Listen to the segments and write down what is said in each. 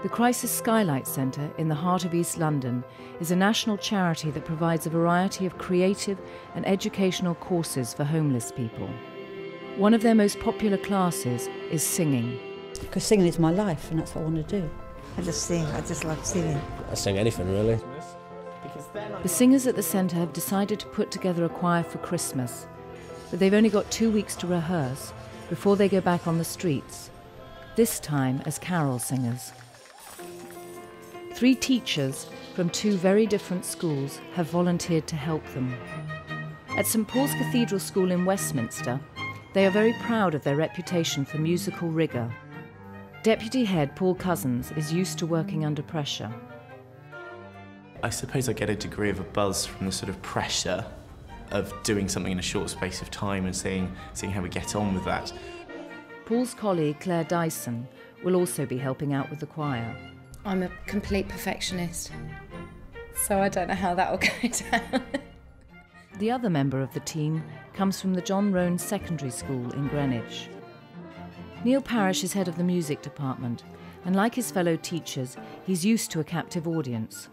The Crisis Skylight Centre in the heart of East London is a national charity that provides a variety of creative and educational courses for homeless people. One of their most popular classes is singing. Because singing is my life and that's what I want to do. I just sing, I just love singing. I sing anything really. The singers at the centre have decided to put together a choir for Christmas, but they've only got 2 weeks to rehearse before they go back on the streets, this time as carol singers. 3 teachers from 2 very different schools have volunteered to help them. At St Paul's Cathedral School in Westminster, they are very proud of their reputation for musical rigour. Deputy Head Paul Cozens is used to working under pressure. I suppose I get a degree of a buzz from the sort of pressure of doing something in a short space of time and seeing how we get on with that. Paul's colleague Claire Dyson will also be helping out with the choir. I'm a complete perfectionist, so I don't know how that will go down. The other member of the team comes from the John Roan Secondary School in Greenwich. Neill Parrish is head of the music department, and like his fellow teachers, he's used to a captive audience.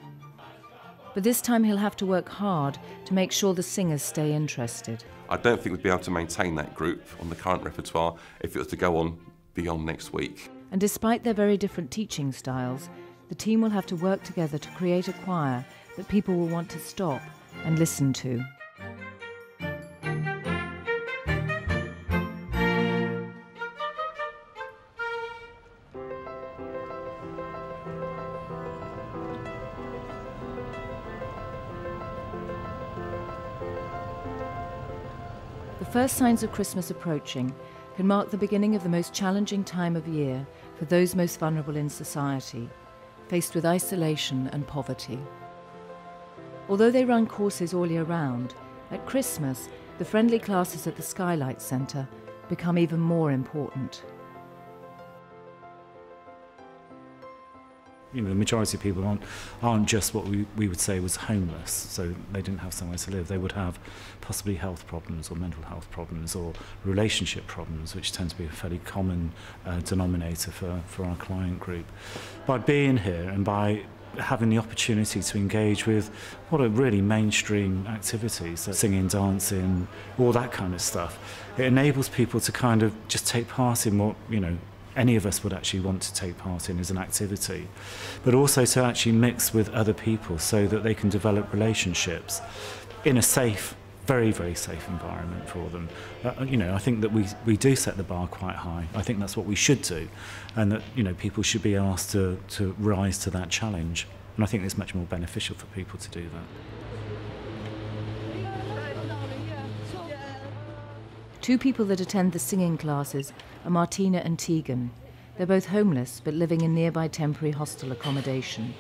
But this time he'll have to work hard to make sure the singers stay interested. I don't think we'd be able to maintain that group on the current repertoire if it was to go on beyond next week. And despite their very different teaching styles, the team will have to work together to create a choir that people will want to stop and listen to. The first signs of Christmas approaching can mark the beginning of the most challenging time of year for those most vulnerable in society, faced with isolation and poverty. Although they run courses all year round, at Christmas, the friendly classes at the Skylight Centre become even more important. You know, the majority of people aren't just what we would say was homeless, so they didn't have somewhere to live. They would have possibly health problems or mental health problems or relationship problems, which tend to be a fairly common denominator for our client group. By being here and by having the opportunity to engage with what are really mainstream activities, like singing, dancing, all that kind of stuff, it enables people to kind of just take part in what, you know, any of us would actually want to take part in as an activity, but also to actually mix with other people so that they can develop relationships in a safe, very, very safe environment for them. You know, I think that we do set the bar quite high. I think that's what we should do, and that, you know, people should be asked to rise to that challenge. And I think it's much more beneficial for people to do that. Two people that attend the singing classes are Martina and Tegan. They're both homeless but living in nearby temporary hostel accommodation.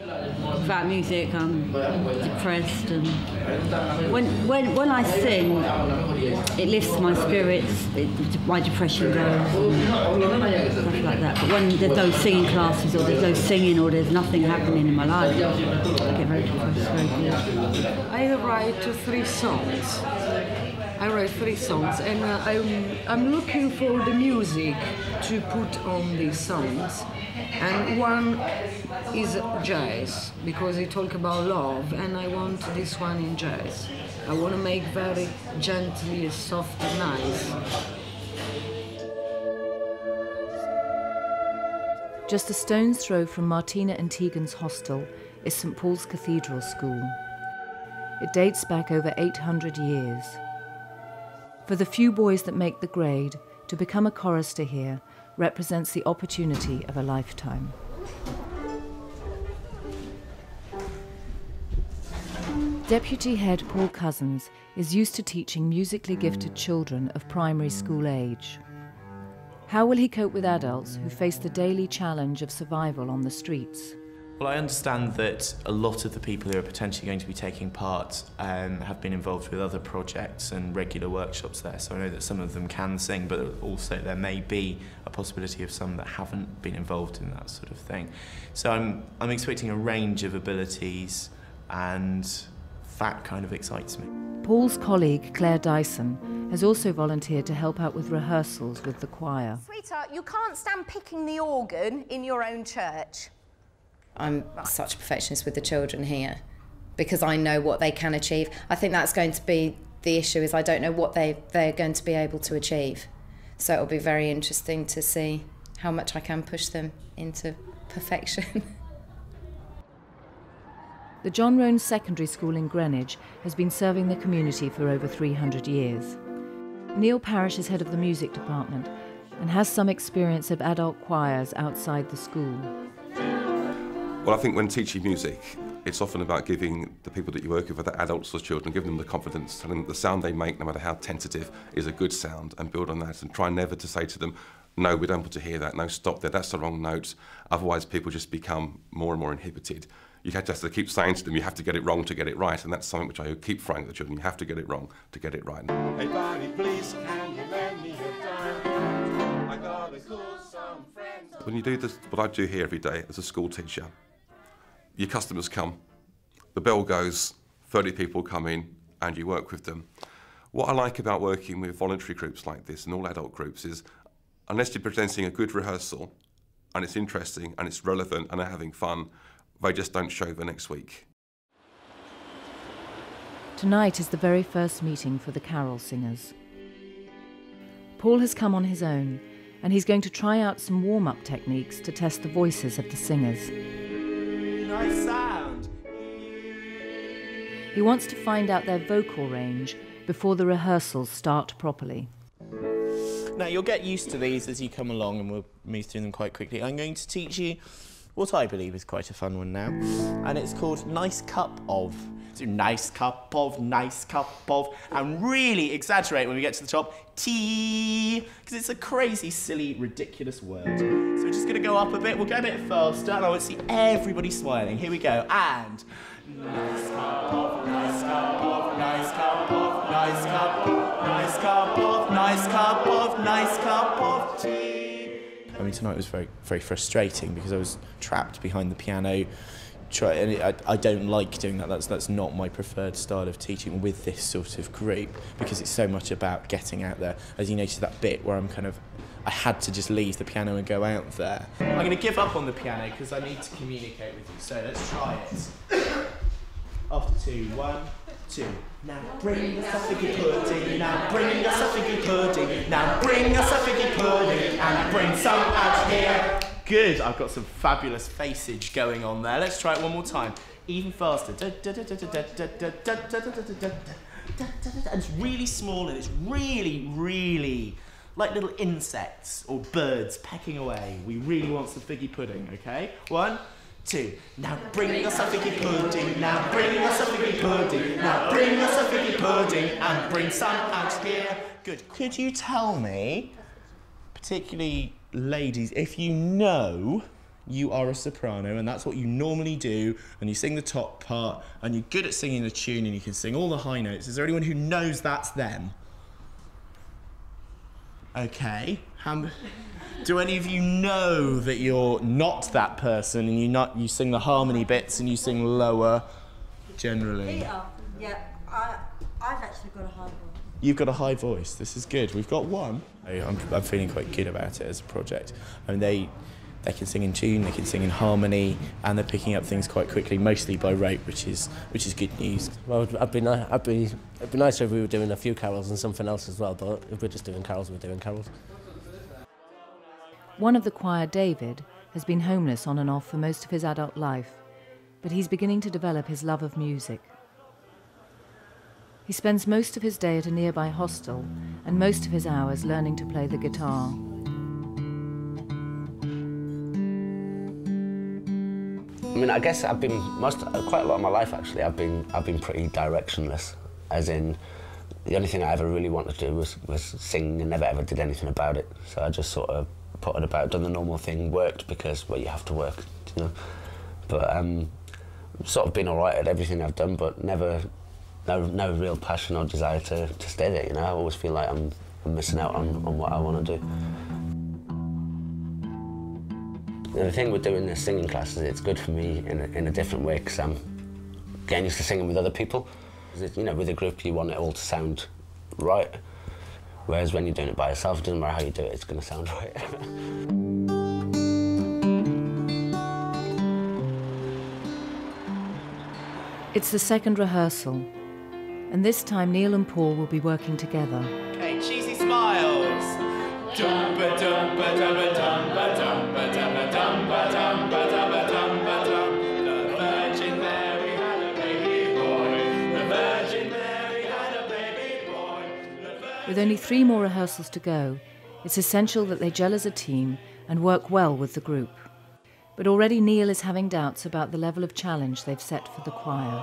Without music, I'm depressed, and when I sing, it lifts my spirits, my depression goes, stuff like that. But when there's no singing classes, or there's no singing, or there's nothing happening in my life, I get very depressed very quickly. I write 3 songs. And I'm looking for the music to put on these songs. And one is jazz, because it talks about love, and I want this one in jazz. I want to make very gently, soft and nice. Just a stone's throw from Martina and Tegan's hostel is St Paul's Cathedral School. It dates back over 800 years. For the few boys that make the grade, to become a chorister here represents the opportunity of a lifetime. Deputy Head Paul Cozens is used to teaching musically gifted children of primary school age. How will he cope with adults who face the daily challenge of survival on the streets? Well, I understand that a lot of the people who are potentially going to be taking part have been involved with other projects and regular workshops there, so I know that some of them can sing, but also there may be a possibility of some that haven't been involved in that sort of thing. So I'm expecting a range of abilities, and that kind of excites me. Paul's colleague Claire Dyson has also volunteered to help out with rehearsals with the choir. Sweetheart, you can't stand picking the organ in your own church. I'm such a perfectionist with the children here because I know what they can achieve. I think that's going to be the issue, is I don't know what they're going to be able to achieve. So it'll be very interesting to see how much I can push them into perfection. The John Roan Secondary School in Greenwich has been serving the community for over 300 years. Neill Parrish is head of the music department and has some experience of adult choirs outside the school. Well, I think when teaching music, it's often about giving the people that you work with, whether adults or children, giving them the confidence, telling them the sound they make, no matter how tentative, is a good sound, and build on that, and try never to say to them, no, we don't want to hear that, no, stop there, that's the wrong note. Otherwise, people just become more and more inhibited. You have to keep saying to them, you have to get it wrong to get it right, and that's something which I keep throwing at the children. You have to get it wrong to get it right. Hey, buddy, please, can you lend me a dime? I gotta call some friends. When you do this, what I do here every day as a school teacher, your customers come, the bell goes, 30 people come in, and you work with them. What I like about working with voluntary groups like this and all adult groups is, unless you're presenting a good rehearsal, and it's interesting, and it's relevant, and they're having fun, they just don't show the next week. Tonight is the very first meeting for the carol singers. Paul has come on his own, and he's going to try out some warm-up techniques to test the voices of the singers. Nice sound. He wants to find out their vocal range before the rehearsals start properly. Now, you'll get used to these as you come along, and we'll move through them quite quickly. I'm going to teach you what I believe is quite a fun one now, and it's called Nice Cup Of. So nice cup of, and really exaggerate when we get to the top, tea, because it's a crazy, silly, ridiculous word. So we're just going to go up a bit, we'll go a bit faster, and I want to see everybody smiling. Here we go, and nice cup of, nice cup of, nice cup of, nice cup of, nice cup of, nice cup of, nice cup of tea. I mean, tonight was very, very frustrating because I was trapped behind the piano. I don't like doing that. That's not my preferred style of teaching with this sort of group, because it's so much about getting out there. As you notice that bit where I had to just leave the piano and go out there. I'm going to give up on the piano because I need to communicate with you. So let's try it. After 2, 1, 2. Now bring us a figgy pudding. Now bring us a figgy pudding. Now bring us a figgy pudding and bring some out here. Good, I've got some fabulous facage going on there. Let's try it one more time, even faster. And it's really small, and it's really, really like little insects or birds pecking away. We really want some figgy pudding, okay? 1, 2. Now bring us a figgy pudding. Now bring us a figgy pudding. Now bring us a figgy pudding and bring some out here. Good. Could you tell me, particularly ladies, if you know you are a soprano and that's what you normally do, and you sing the top part and you're good at singing the tune and you can sing all the high notes, is there anyone who knows that's them? Okay. Do any of you know that you're not that person and you sing the harmony bits and you sing lower generally? Yeah, I've actually got a high voice. You've got a high voice. This is good. We've got one. I'm feeling quite good about it as a project. I mean, they can sing in tune, they can sing in harmony, and they're picking up things quite quickly, mostly by rote, which is good news. Well, it'd be nice if we were doing a few carols and something else as well. But if we're just doing carols, we're doing carols. One of the choir, David, has been homeless on and off for most of his adult life, but he's beginning to develop his love of music. He spends most of his day at a nearby hostel and most of his hours learning to play the guitar. I mean, I guess I've been quite a lot of my life actually. I've been pretty directionless, as in the only thing I ever really wanted to do was sing, and never ever did anything about it. So I just sort of put it about, done the normal thing, worked because well, you have to work, you know. But sort of been all right at everything I've done, but never. No real passion or desire to stay there, you know. I always feel like I'm missing out on what I want to do. The thing with doing this singing class is it's good for me in a different way, because I'm getting used to singing with other people. You know, with a group you want it all to sound right. Whereas when you're doing it by yourself, it doesn't matter how you do it, it's going to sound right. It's the second rehearsal, and this time Neill and Paul will be working together. Okay, cheesy smiles. Dumba dumba dumba dumba dumba dumba dumba dumba dumba dumba dum. The Virgin Mary had a baby boy. The Virgin Mary had a baby boy. With only 3 more rehearsals to go, it's essential that they gel as a team and work well with the group. But already Neill is having doubts about the level of challenge they've set for the choir.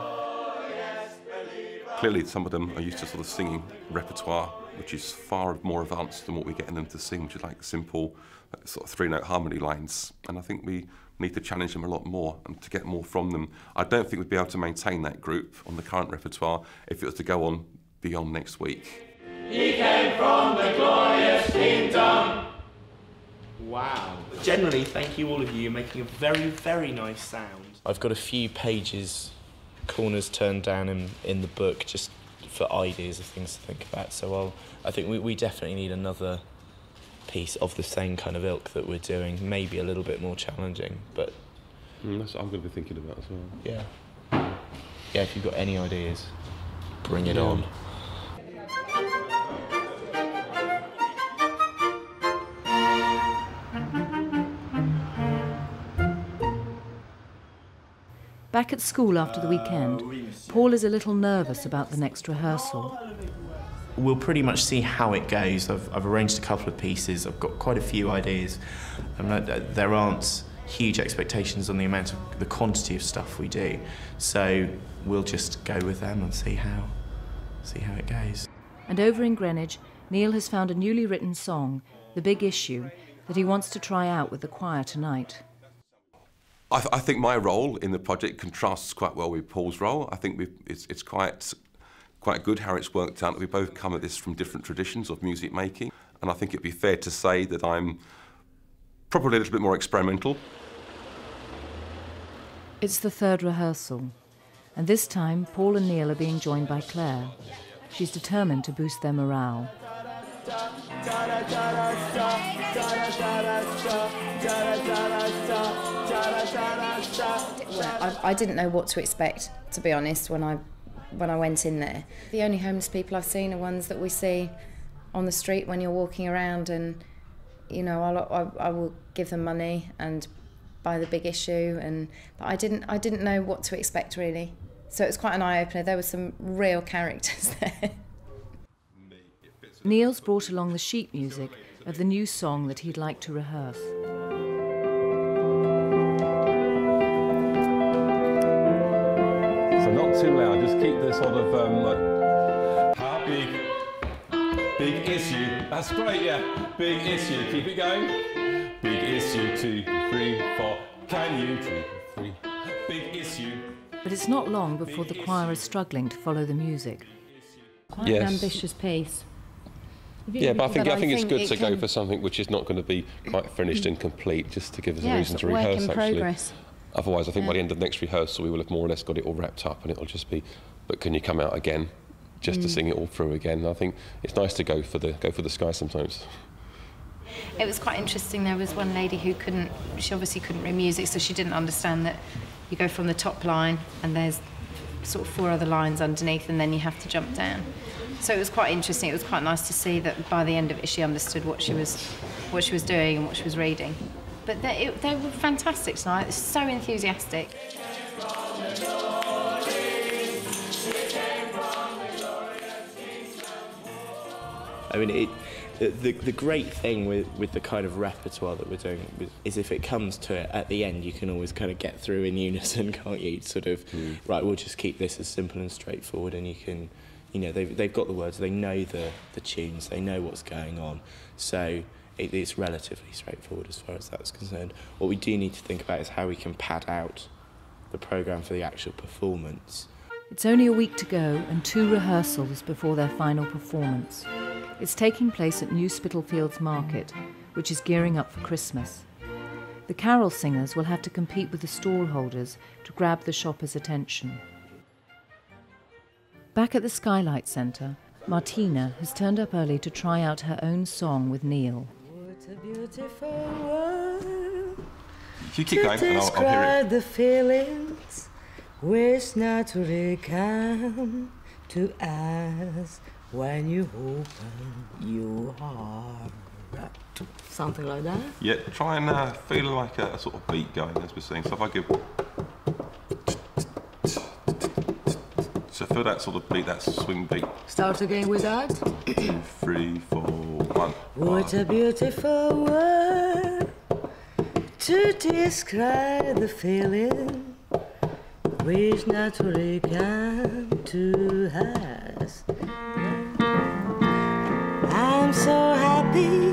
Clearly some of them are used to sort of singing repertoire, which is far more advanced than what we're getting them to sing, which is like simple sort of 3-note harmony lines. And I think we need to challenge them a lot more and to get more from them. I don't think we'd be able to maintain that group on the current repertoire if it was to go on beyond next week. He came from the glorious kingdom. Wow. Generally, thank you all of you. You're making a very, very nice sound. I've got a few pages, corners turned down in the book just for ideas of things to think about. So I think we definitely need another piece of the same kind of ilk that we're doing, maybe a little bit more challenging, but... That's what I'm going to be thinking about as well. Yeah. Yeah, if you've got any ideas, bring it on. Back at school after the weekend, Paul is a little nervous about the next rehearsal. We'll pretty much see how it goes. I've arranged a couple of pieces. I've got quite a few ideas. There aren't huge expectations on the quantity of stuff we do. So we'll just go with them and see how it goes. And over in Greenwich, Neill has found a newly written song, The Big Issue, that he wants to try out with the choir tonight. I think my role in the project contrasts quite well with Paul's role. I think it's quite good how it's worked out. We both come at this from different traditions of music making, and I think it'd be fair to say that I'm probably a little bit more experimental. It's the 3rd rehearsal, and this time Paul and Neill are being joined by Claire. She's determined to boost their morale. I didn't know what to expect, to be honest, when I went in there. The only homeless people I've seen are ones that we see on the street when you're walking around, and you know, I will give them money and buy The Big Issue, but I didn't know what to expect really. So it was quite an eye-opener. There were some real characters there. Neill's brought along the sheet music of the new song that he'd like to rehearse. So not too loud, just keep the sort of how big issue. That's great, yeah. Big issue, keep it going. Big issue, 2, 3, 4. Can you 2, 3? Big issue. But it's not long before the choir is struggling to follow the music. Quite an ambitious piece. Yeah, but I think it's good to go for something which is not going to be quite finished and complete, just to give us a reason to rehearse, actually. Progress. Otherwise, I think by the end of the next rehearsal, we will have more or less got it all wrapped up, and it'll just be, but can you come out again, just to sing it all through again? And I think it's nice to go for the sky sometimes. It was quite interesting. There was one lady who she obviously couldn't read music, so she didn't understand that you go from the top line and there's sort of 4 other lines underneath, and then you have to jump down. So it was quite interesting. It was quite nice to see that by the end of it she understood what she was doing and what she was reading. But they were fantastic tonight. They're so enthusiastic. I mean, the great thing with the kind of repertoire that we're doing is if it comes to it at the end, you can always kind of get through in unison, can't you? Sort of, right, we'll just keep this as simple and straightforward, and you can, you know, they've got the words, they know the tunes, they know what's going on, so it's relatively straightforward as far as that's concerned. What we do need to think about is how we can pad out the programme for the actual performance. It's only a week to go and 2 rehearsals before their final performance. It's taking place at New Spitalfields Market, which is gearing up for Christmas. The carol singers will have to compete with the stall holders to grab the shoppers' attention. Back at the Skylight Centre, Martina has turned up early to try out her own song with Neill. What a beautiful world. If you keep going, and I'll hear it. The feelings which naturally come to us when you open your heart. Something like that? Yeah, try and feel like a sort of beat going as we're singing. So if I give... So feel that sort of beat, that swing beat. Start again with that. 2, 3, 4, 1. What a beautiful word to describe the feeling which naturally come to us. I'm so happy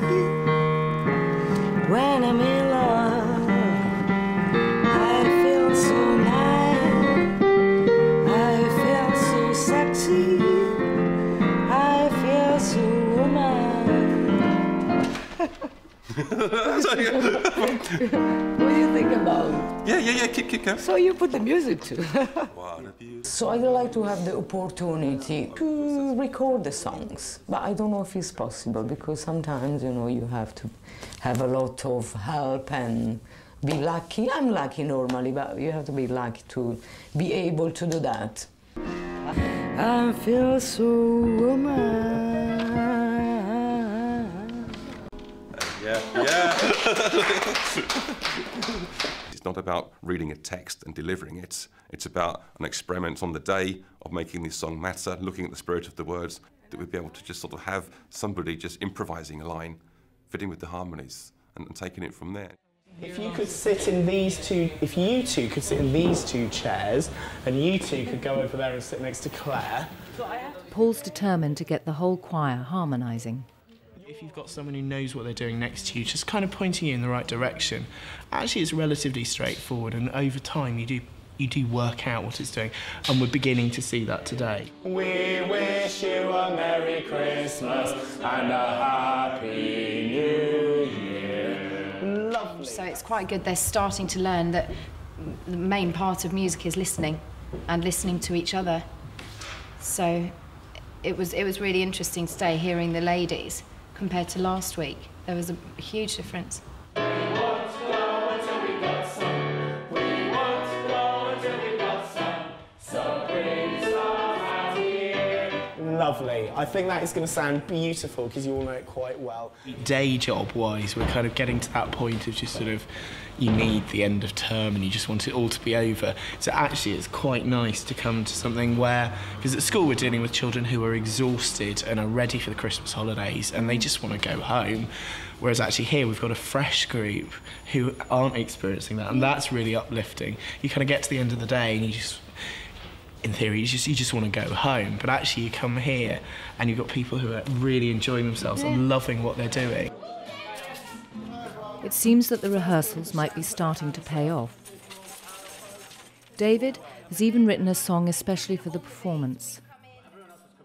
when I'm in love. I feel so nice. I feel so sexy. I feel so woman. What do you think about? Yeah, keep going. So you put the music too. So I'd like to have the opportunity to record the songs, but I don't know if it's possible because sometimes, you know, you have to have a lot of help and be lucky. I'm lucky normally, but you have to be lucky to be able to do that. I feel so woman. Yeah. It's not about reading a text and delivering it. It's about an experiment on the day of making this song matter, looking at the spirit of the words, that we'd be able to just sort of have somebody just improvising a line, fitting with the harmonies, and taking it from there. If you could sit in these two, if you two could sit in these two chairs, and you two could go over there and sit next to Claire. Paul's determined to get the whole choir harmonising. If you've got someone who knows what they're doing next to you, just kind of pointing you in the right direction, actually it's relatively straightforward, and over time you do work out what it's doing, and we're beginning to see that today. We wish you a Merry Christmas and a Happy New Year. Lovely. So it's quite good they're starting to learn that the main part of music is listening and listening to each other. So it was really interesting today hearing the ladies compared to last week. There was a huge difference. Lovely. I think that is going to sound beautiful because you all know it quite well. Day job wise, we're kind of getting to that point of just sort of, you need the end of term and you just want it all to be over. So actually it's quite nice to come to something where, because at school we're dealing with children who are exhausted and are ready for the Christmas holidays and they just want to go home. Whereas actually here we've got a fresh group who aren't experiencing that, and that's really uplifting. You kind of get to the end of the day and you just, in theory, you just want to go home, but actually you come here and you've got people who are really enjoying themselves and loving what they're doing. It seems that the rehearsals might be starting to pay off. David has even written a song especially for the performance.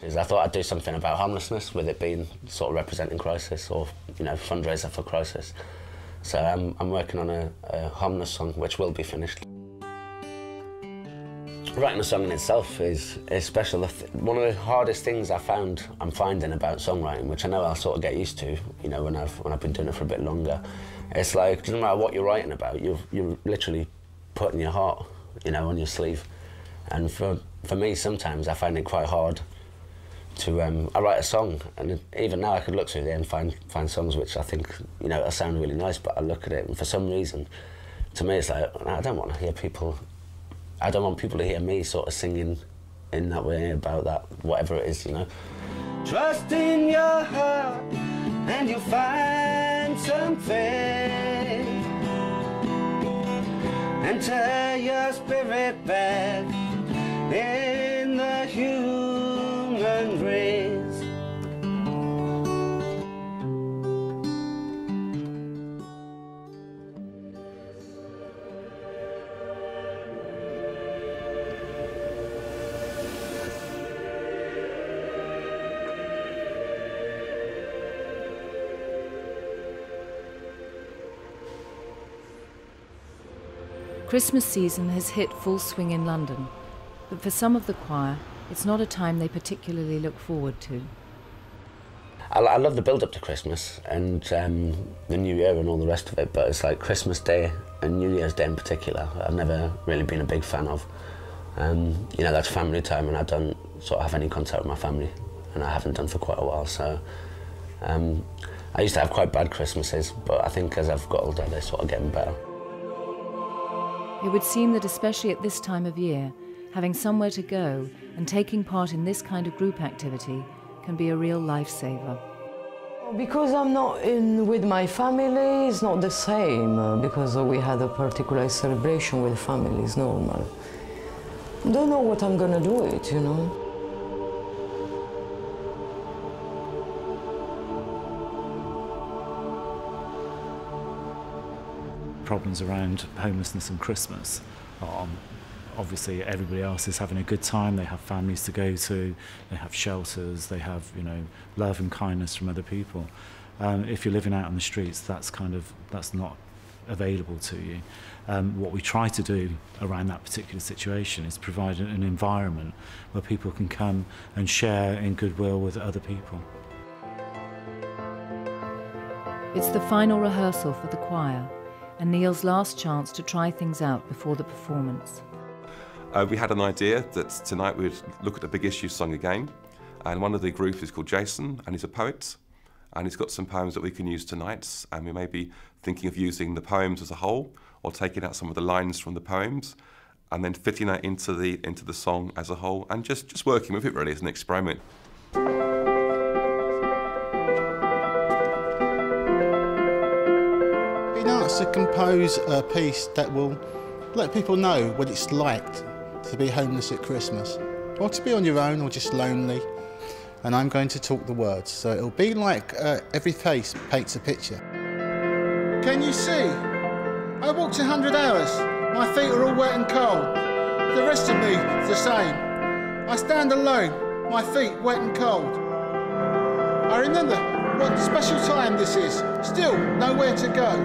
I thought I'd do something about homelessness, with it being sort of representing crisis, or, you know, fundraiser for crisis. So I'm working on a homeless song, which will be finished. Writing a song in itself is special. One of the hardest things I'm finding about songwriting, which I know I'll sort of get used to, you know, when I've been doing it for a bit longer, it's like, it doesn't matter what you're writing about, you're literally putting your heart, you know, on your sleeve. And for me, sometimes I find it quite hard to, I write a song, and even now I could look through there and find songs which I think, you know, sound really nice, but I look at it and for some reason, to me it's like, I don't want people to hear me sort of singing in that way about that, whatever it is, you know. Trust in your heart and you'll find something. Enter your spirit back in the human race. Christmas season has hit full swing in London, but for some of the choir, it's not a time they particularly look forward to. I love the build-up to Christmas and the New Year and all the rest of it, but it's like Christmas Day and New Year's Day in particular, I've never really been a big fan of. You know, that's family time, and I don't sort of have any contact with my family, and I haven't done for quite a while, so I used to have quite bad Christmases, but I think as I've got older, they're sort of getting better. It would seem that especially at this time of year, having somewhere to go and taking part in this kind of group activity can be a real lifesaver. Because I'm not in with my family, it's not the same, because we had a particular celebration with family, it's normal. Don't know what I'm gonna do it, you know. Problems around homelessness and Christmas. Obviously everybody else is having a good time, they have families to go to, they have shelters, they have, you know, love and kindness from other people. If you're living out on the streets, that's not available to you. What we try to do around that particular situation is provide an environment where people can come and share in goodwill with other people. It's the final rehearsal for the choir and Neill's last chance to try things out before the performance. We had an idea that tonight we'd look at the Big Issue song again, and one of the group is called Jason, and he's a poet, and he's got some poems that we can use tonight, and we may be thinking of using the poems as a whole, or taking out some of the lines from the poems, and then fitting that into the song as a whole, and just working with it really as an experiment. Be nice to compose a piece that will let people know what it's like to be homeless at Christmas, or to be on your own or just lonely. And I'm going to talk the words, so it'll be like every face paints a picture. Can you see? I walked 100 hours, my feet are all wet and cold. The rest of me is the same. I stand alone, my feet wet and cold. I remember what special time this is, still nowhere to go.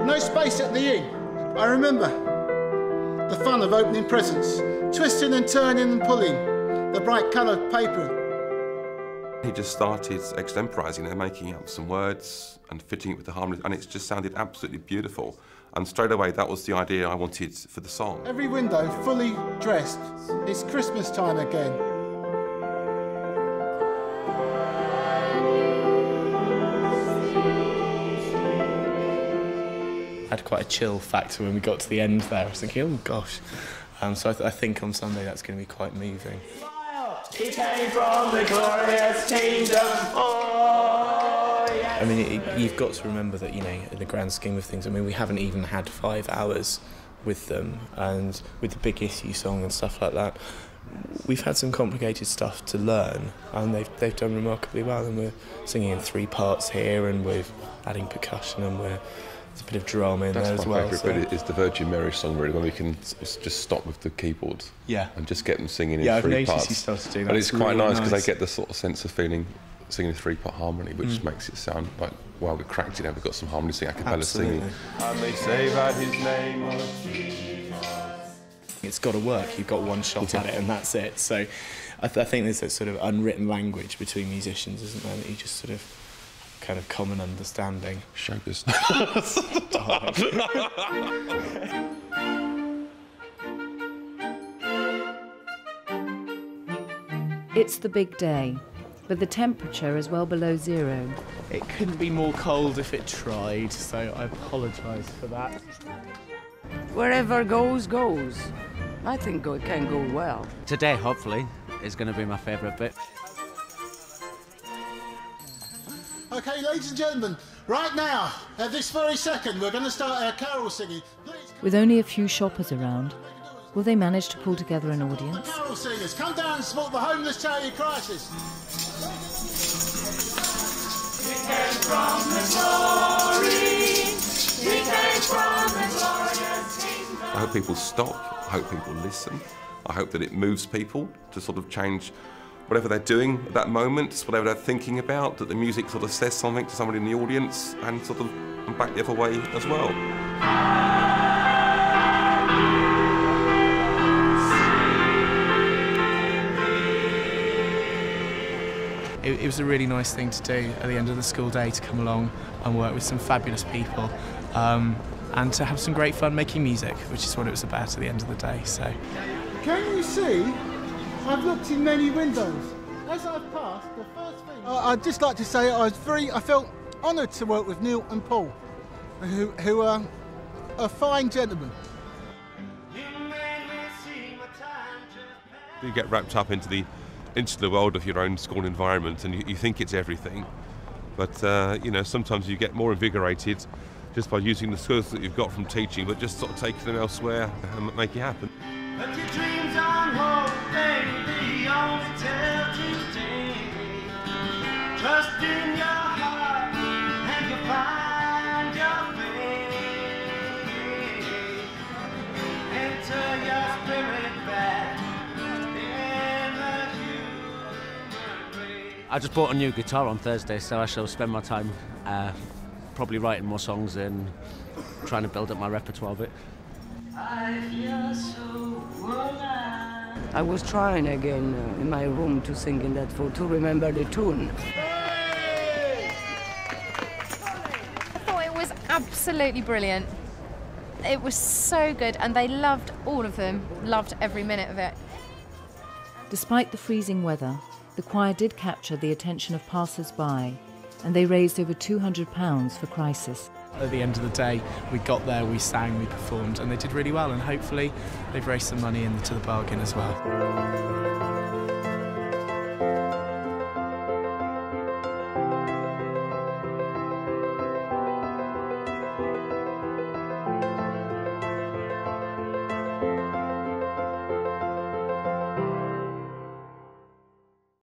No space at the inn. I remember the fun of opening presents, twisting and turning and pulling the bright coloured paper. He just started extemporising and making up some words and fitting it with the harmonies, and it just sounded absolutely beautiful. And straight away, that was the idea I wanted for the song. Every window fully dressed. It's Christmas time again. Had quite a chill factor when we got to the end there. I was thinking, oh gosh. So I think on Sunday that's going to be quite moving. He came from the glorious kingdom. Oh, yes. I mean, you've got to remember that, you know, in the grand scheme of things, I mean, we haven't even had 5 hours with them, and with the Big Issue song and stuff like that, we've had some complicated stuff to learn, and they've done remarkably well, and we're singing in 3 parts here, and we're adding percussion, and there's a bit of drama in there as well. That's my favourite bit, is the Virgin Mary song, really, when we can just stop with the keyboards, and just get them singing in 3 parts. Yeah, I've noticed you started doing that. And it's quite really nice because they get the sort of sense of feeling singing a 3-part harmony, which makes it sound like, wow, we've cracked it now, we've got some harmony singing, a cappella singing. And they say that his name was Jesus. It's got to work, you've got one shot at it and that's it. So I think there's a sort of unwritten language between musicians, isn't there, that you just sort of kind of common understanding. Showbiz. It's the big day, but the temperature is well below 0. It couldn't be more cold if it tried, so I apologise for that. Wherever goes, goes. I think it can go well. Today, hopefully, is going to be my favourite bit. Okay, ladies and gentlemen, right now, at this very second, we're going to start our carol singing. With only a few shoppers around, will they manage to pull together an audience? Carol singers, come down and support the homeless charity crisis. We came from the glory. We came from the glorious kingdom. I hope people stop, I hope people listen, I hope that it moves people to sort of change whatever they're doing at that moment, whatever they're thinking about, that the music sort of says something to somebody in the audience, and sort of back the other way as well. it was a really nice thing to do at the end of the school day, to come along and work with some fabulous people and to have some great fun making music, which is what it was about at the end of the day. So, can you see? I've looked in many windows. As I've passed, the first thing I'd just like to say I felt honoured to work with Neill and Paul, who are a fine gentlemen. You get wrapped up into the world of your own school environment, and you think it's everything, but you know, sometimes you get more invigorated just by using the skills that you've got from teaching, but just sort of taking them elsewhere and make it happen. But your dreams on hold, baby, only tell today. Trust in your heart and you'll find your way. Enter your spirit back in the human race. I just bought a new guitar on Thursday, so I shall spend my time probably writing more songs and trying to build up my repertoire a bit. I was trying again in my room to sing in that to remember the tune. I thought it was absolutely brilliant. It was so good, and they loved, all of them, loved every minute of it. Despite the freezing weather, the choir did capture the attention of passers-by, and they raised over £200 for Crisis. At the end of the day, we got there, we sang, we performed, and they did really well, and hopefully they've raised some money into the bargain as well.